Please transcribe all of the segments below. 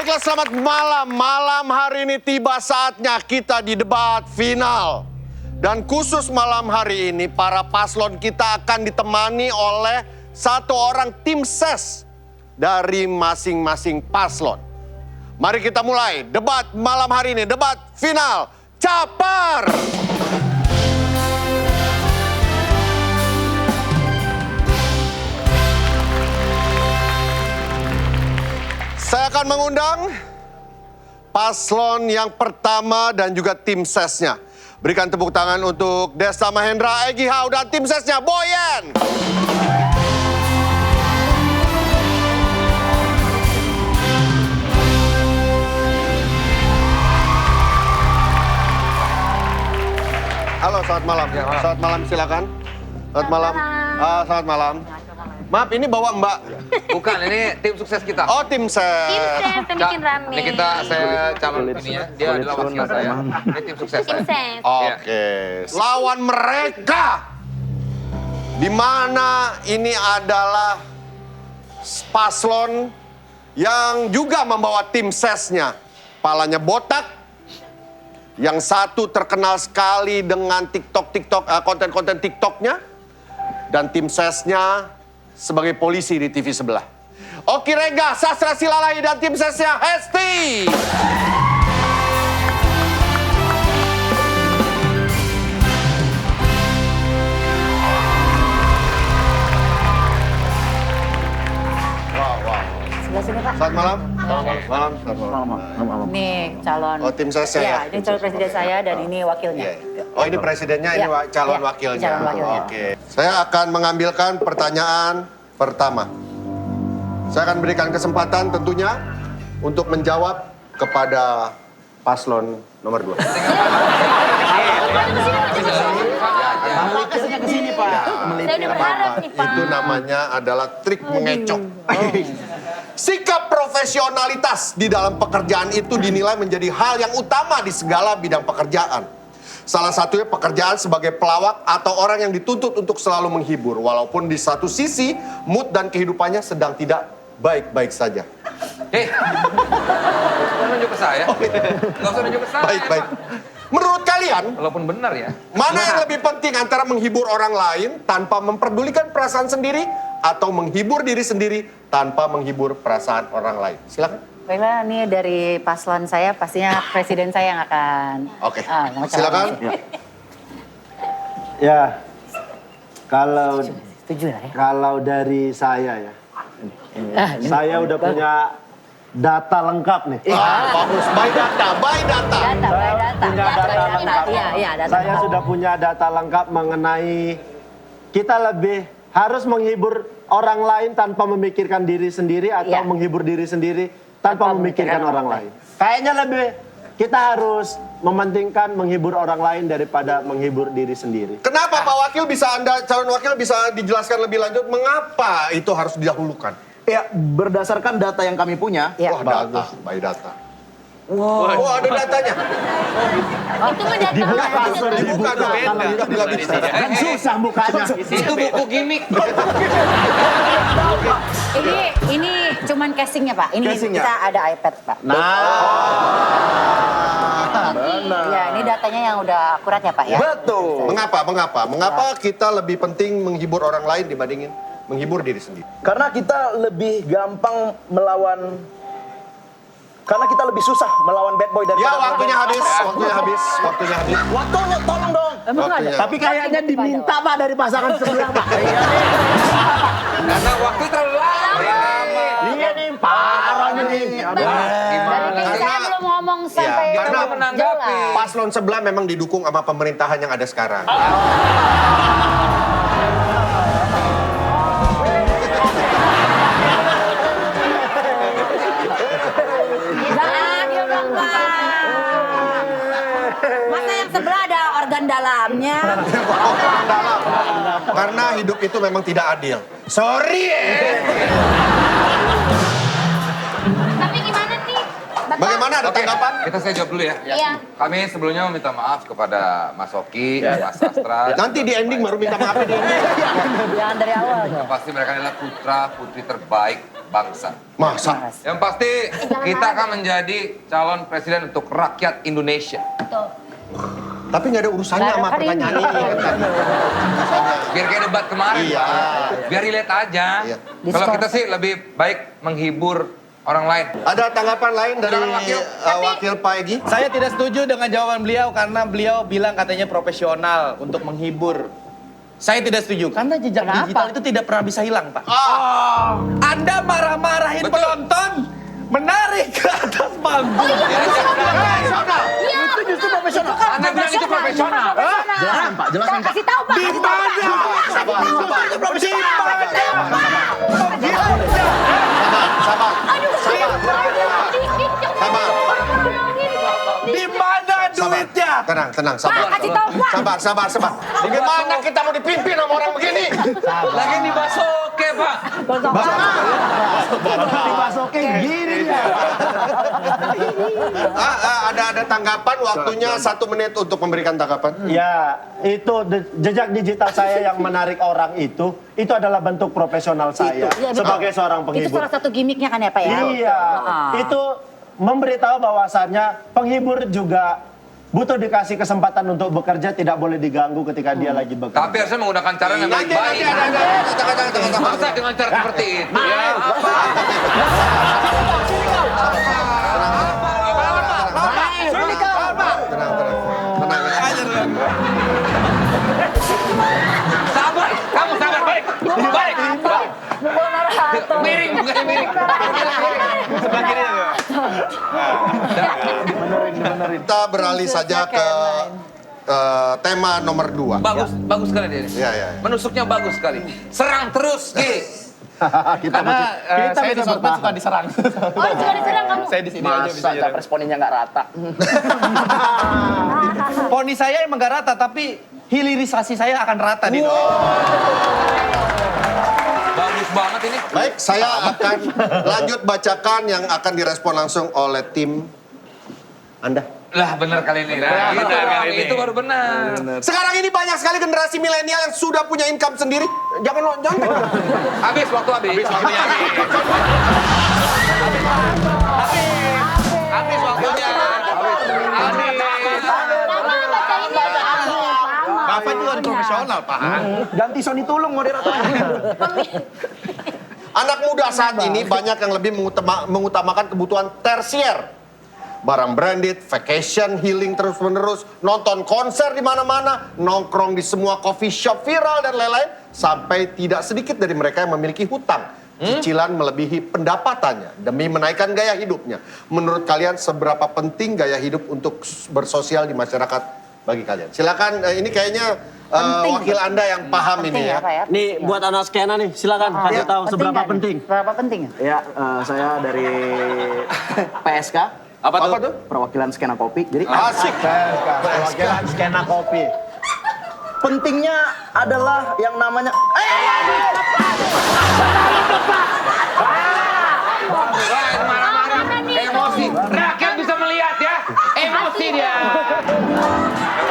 Baiklah, selamat malam. Malam hari ini tiba saatnya kita di debat final. Dan khusus malam hari ini, para paslon kita akan ditemani oleh satu orang tim ses dari masing-masing paslon. Mari kita mulai debat malam hari ini, debat final. Capar! Saya akan mengundang paslon yang pertama dan juga tim sesnya. Berikan tepuk tangan untuk Desta Mahendra, Egy Hau, dan tim sesnya, Boyen. Halo, selamat malam. Selamat malam, silakan. Selamat malam. Selamat malam. Maaf, ini bawa Mbak. Bukan, ini tim sukses kita. Oh, tim ses. Tim ses yang bikin rame. Ini saya calon ini ya. Dia adalah wakil saya. Ini tim sukses Tim saya. ses. Oke. Lawan mereka. Di mana ini adalah paslon yang juga membawa tim sesnya. Palanya botak. Yang satu terkenal sekali dengan konten-konten TikToknya. Dan tim sesnya sebagai polisi di TV sebelah. Oki Rega, Sastra Silalahi, dan tim sesnya Hesti. Sebelah sini, Pak. Selamat malam. Malam. Ini calon. Oh, tim sesnya ya? Ini calon presiden saya dan ini wakilnya. Iya. Oh, ini presidennya, ini Iya. calon Iya, wakilnya. calon wakilnya. Oke. Saya akan mengambilkan pertanyaan pertama. Saya akan berikan kesempatan tentunya untuk menjawab kepada paslon nomor 2. Kesini kesini Pak. Saya udah berharap nih, Pak. Itu namanya adalah trik mengecoh. Sikap profesionalitas di dalam pekerjaan itu dinilai menjadi hal yang utama di segala bidang pekerjaan. Salah satunya pekerjaan sebagai pelawak atau orang yang dituntut untuk selalu menghibur. Walaupun di satu sisi, mood dan kehidupannya sedang tidak baik-baik saja. Nggak nunjuk ke saya. Nggak usah nunjuk ke saya. Baik-baik. Pak. Menurut kalian, Walaupun benar ya. mana yang lebih penting antara menghibur orang lain tanpa memperdulikan perasaan sendiri atau menghibur diri sendiri tanpa menghibur perasaan orang lain? Silakan. Baiklah, ini dari paslon saya pastinya presiden saya yang akan. Oke. Mau calon. Silakan. Ya, kalau Setuju lah ya. kalau dari saya ya, saya udah punya data lengkap nih. Bagus. By data. Data. punya data lengkap. Iya, data. Saya sudah punya data lengkap mengenai kita lebih harus menghibur orang lain tanpa memikirkan diri sendiri atau Iya. menghibur diri sendiri tanpa memikirkan orang lain. Kayaknya lebih kita harus mementingkan menghibur orang lain daripada menghibur diri sendiri. Kenapa Pak Wakil calon wakil bisa dijelaskan lebih lanjut mengapa itu harus didahulukan? Ya, berdasarkan data yang kami punya, Iya. Wah, data, by data. Wow. Oh, ada datanya. Itu mah data. Dibuka dong. Nggak bisa. Kan susah mukanya. Itu buku gimmick. Ini cuman casingnya, Pak. Ini Casingnya. kita ada iPad, Pak. Iya, ini datanya yang udah akurat ya, Pak ya. betul. Mengapa kita lebih penting menghibur orang lain dibandingin menghibur diri sendiri? Karena kita lebih gampang melawan, karena kita lebih susah melawan bad boy Ya, daripada waktunya habis. Waktunya tolong dong. Emang ada? Waktunya. Tapi kayaknya diminta Pak dari pasangan sebelah Pak. Karena waktu terlalu lama. Iya nih, parah nih. Dari saya belum ngomong sampai karena menanggapi. jelas. Paslon sebelah memang didukung sama pemerintahan yang ada sekarang. Jangan, dia bilang, Pak. Masa yang sebelah ada organ dalamnya? Karena hidup itu memang tidak adil. Sorry. Tapi gimana nih? Bagaimana, ada tanggapan? Saya jawab dulu ya. Iya. Kami sebelumnya meminta maaf kepada Mas Oki, Mas Astra. Nanti di ending baru minta maaf di ending. Jangan dari awal. Yang pasti mereka adalah putra putri terbaik bangsa. Masa? Yang pasti kita akan menjadi calon presiden untuk rakyat Indonesia. Tapi nggak ada urusannya sama Kan ini. pertanyaan ini. Kan? Biar kayak debat kemarin, Iya. Pak. Biar relate aja. Iya. Kalau kita sih lebih baik menghibur orang lain. Ada tanggapan lain dari Silakan, Wakil. Wakil Pak Egy? Saya tidak setuju dengan jawaban beliau karena beliau bilang katanya profesional untuk menghibur. Saya tidak setuju karena jejak Kenapa? digital itu tidak pernah bisa hilang, Pak. Anda marah-marahin Betul. penonton, menarik ke atas panggung. Iya. Itu justru profesional. Anda bilang itu profesional. Jelaskan Pak, jelaskan Pak. Kasih tahu Pak. Di mana? Itu profesional. Sabar. Aduh, Sabar. Di mana duitnya? Tenang, sabar. Pak, kasih tahu Pak. Sabar. Bagaimana kita mau dipimpin sama orang begini? Lagi di Basoke, Pak. Dimasukin gini ya. Ada tanggapan, waktunya 1 menit untuk memberikan tanggapan. Ya, itu jejak digital saya yang menarik orang itu adalah bentuk profesional saya Iya, betul. sebagai seorang Itu penghibur. salah satu gimmicknya kan ya Pak ya? Iya, itu memberitahu bahwasannya penghibur juga butuh dikasih kesempatan untuk bekerja, tidak boleh diganggu ketika dia lagi bekerja. Tapi harusnya menggunakan cara yang Nanti baik-baik. ada. Masa dengan cara seperti itu? Ya, apa? Tenang. Sabar, kamu sabar, baik. Miring, bukan miring. Sebelah kiri ya. Kita beralih saja ke tema nomor 2. Bagus sekali dia. Iya. Menusuknya bagus sekali. Serang terus, Ki. Karena saya di Sosmed suka diserang. Oh, juga diserang kamu. Saya di sini aja bisa Masa nyerang. capres poninya nggak rata. Poni saya emang gak rata, tapi hilirisasi saya akan rata di Bagus banget ini. Baik, saya akan lanjut bacakan yang akan direspon langsung oleh tim Anda. Lah benar kali ini. Nah, itu, kali ini. itu baru benar. Sekarang ini banyak sekali generasi milenial yang sudah punya income sendiri. Jangan pegang. Habis waktu habis. Habis waktunya. Bapak juga harus profesional, Pak. Ganti Sony Tulung moderatornya. Anak muda saat ini banyak yang lebih mengutamakan kebutuhan tersier. Barang branded, vacation, healing terus-menerus, nonton konser di mana-mana, nongkrong di semua coffee shop viral dan lain-lain, sampai tidak sedikit dari mereka yang memiliki hutang. Cicilan melebihi pendapatannya demi menaikkan gaya hidupnya. Menurut kalian seberapa penting gaya hidup untuk bersosial di masyarakat bagi kalian? Silakan, ini kayaknya wakil Anda yang paham ini ya. Pak ya? Nih buat anak skena nih, silakan kasih tahu seberapa nggak nih? penting. Seberapa penting? Ya, saya dari PSK. Apa tuh? Perwakilan skena kopi. Jadi Asik. Perwakilan skena kopi. pentingnya adalah yang namanya Marah-marah, emosi. Rakyat bisa melihat ya, emosi dia.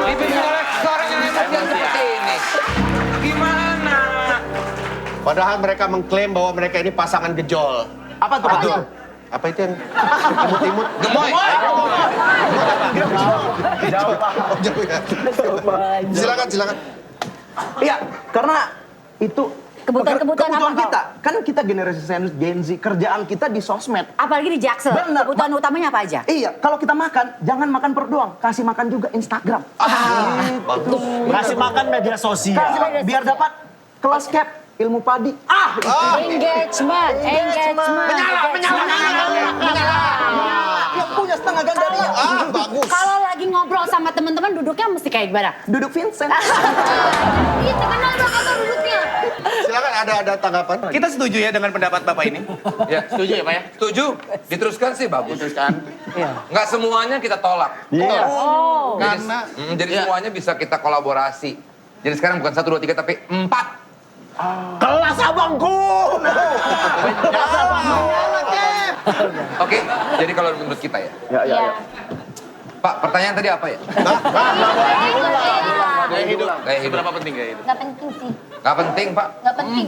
Dipimpin oleh seorang yang emosi seperti ini. Gimana? Padahal mereka mengklaim bahwa mereka ini pasangan gejol. apa tuh? Pak? Apa itu yang imut-imut? Gemoy. Jauh ya. Silakan. Iya, karena itu Kebutuhan apa, kita. Kan kita generasi Gen Z, kerjaan kita di sosmed. Apalagi di Jaksel. Benar. Kebutuhan utamanya apa aja? Iya, kalau kita makan, jangan makan perut doang, kasih makan juga Instagram. Kasih makan media sosial. Kasih makan, biar dapat kelas cap ilmu padi. Engagement. Yang punya setengah gandaria. Bagus. Kalau lagi ngobrol sama teman-teman duduknya mesti kayak gimana? Duduk Vincent. Itu kenal banget tuh duduknya. Silakan, ada tanggapan? Kita setuju ya dengan pendapat Bapak ini? Ya, setuju ya Pak ya? Setuju. Diteruskan sih bagus. Diteruskan. Nggak semuanya kita tolak. Iya. Oh. Karena Jadi semuanya bisa kita kolaborasi. Jadi sekarang bukan 1, 2, 3 tapi 4. Kelas abangku. Kelas abangku. Oke, jadi kalau menurut kita ya. Ya. Pak, pertanyaan tadi apa ya? Gaya hidup. Gaya hidup. Seberapa penting gaya hidup? Nggak penting sih. Gak penting, Pak. Nggak penting.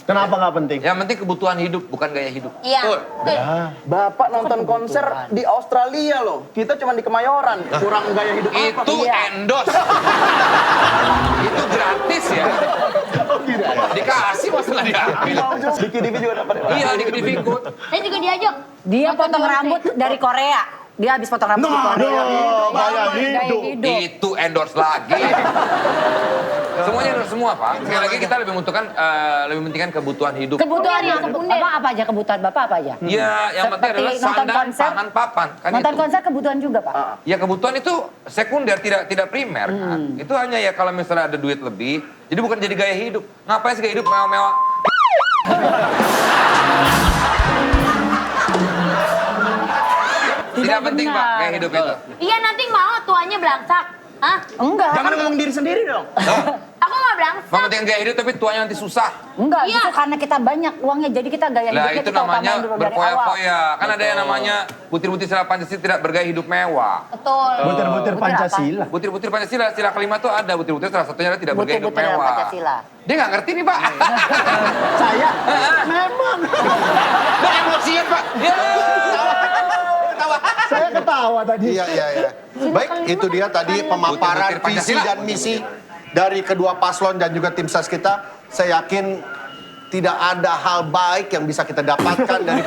Kenapa nggak penting? Yang penting kebutuhan hidup, bukan gaya hidup. Iya. Betul. Betul. Bapak nonton konser di Australia loh. Kita cuma di Kemayoran. Kurang gaya hidup apa? Itu Iya. endorse. Itu gratis ya. Dikasih masalah diambil. Diki Divi juga dapat. Iya, dikit ikut. Saya juga diajak. Dia potong rambut dari Korea. Dia habis potong rambut di Korea. Gaya hidup. Itu endorse lagi. Semuanya endorse semua, Pak. Sekali lagi kita lebih membutuhkan, lebih mementingkan kebutuhan hidup. Kebutuhan Bunda, hidup. Bunda. Abang apa aja kebutuhan Bapak apa aja? Ya, yang penting Seperti adalah nonton sandang, konser. pangan, papan. Kan Nonton itu. konser kebutuhan juga, Pak. Ya kebutuhan itu sekunder, tidak primer kan. Itu hanya ya kalau misalnya ada duit lebih. Jadi bukan jadi gaya hidup. Ngapain sih gaya hidup mewah-mewah? Tidak penting, Pak, gaya hidup itu. Iya nanti mau tuanya belangsak. Hah? Enggak. Jangan ngomong diri sendiri dong. Aku nggak belangsak. Mementingkan gaya hidup tapi tuanya nanti susah. Enggak, Iya. itu karena kita banyak uangnya, jadi kita gaya Lah hidupnya itu kita namanya utamain dulu dari awal. berfoya-foya. Kan ada yang namanya butir-butir sila Pancasila tidak bergaya hidup mewah. Betul. Butir-butir Butir Pancasila. Butir-butir Pancasila, sila kelima tuh ada. Butir-butir salah satunya adalah tidak bergaya hidup Butir-butir dalam mewah. Pancasila. Dia nggak ngerti nih, Pak. Saya memang. Udah emosian, Pak. Ya. Saya ketawa tadi. Iya. Baik, itu dia tadi pemaparan Butir-butir visi Pancasila. dan misi dari kedua paslon dan juga tim ses kita. Saya yakin tidak ada hal baik yang bisa kita dapatkan dari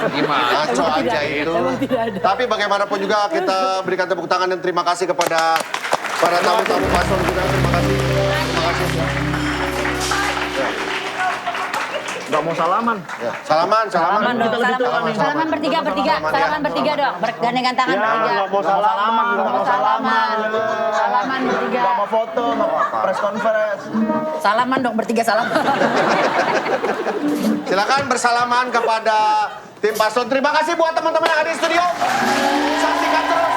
Gimana? ngaco aja itu. Tapi bagaimanapun juga kita berikan tepuk tangan dan terima kasih kepada para tamu-tamu paslon juga. Terima kasih. Gak mau salaman. Ya, salaman. Salaman dong, salaman bertiga. Salaman, ya. Salaman bertiga dong, bergandengan tangan Ya, bertiga. nggak mau salaman, nggak mau salaman. Salaman bertiga. Gak mau foto, gak mau press conference. Salaman dong, bertiga salaman. Silakan bersalaman kepada tim paslon. Terima kasih buat teman-teman yang ada di studio. Saksikan terus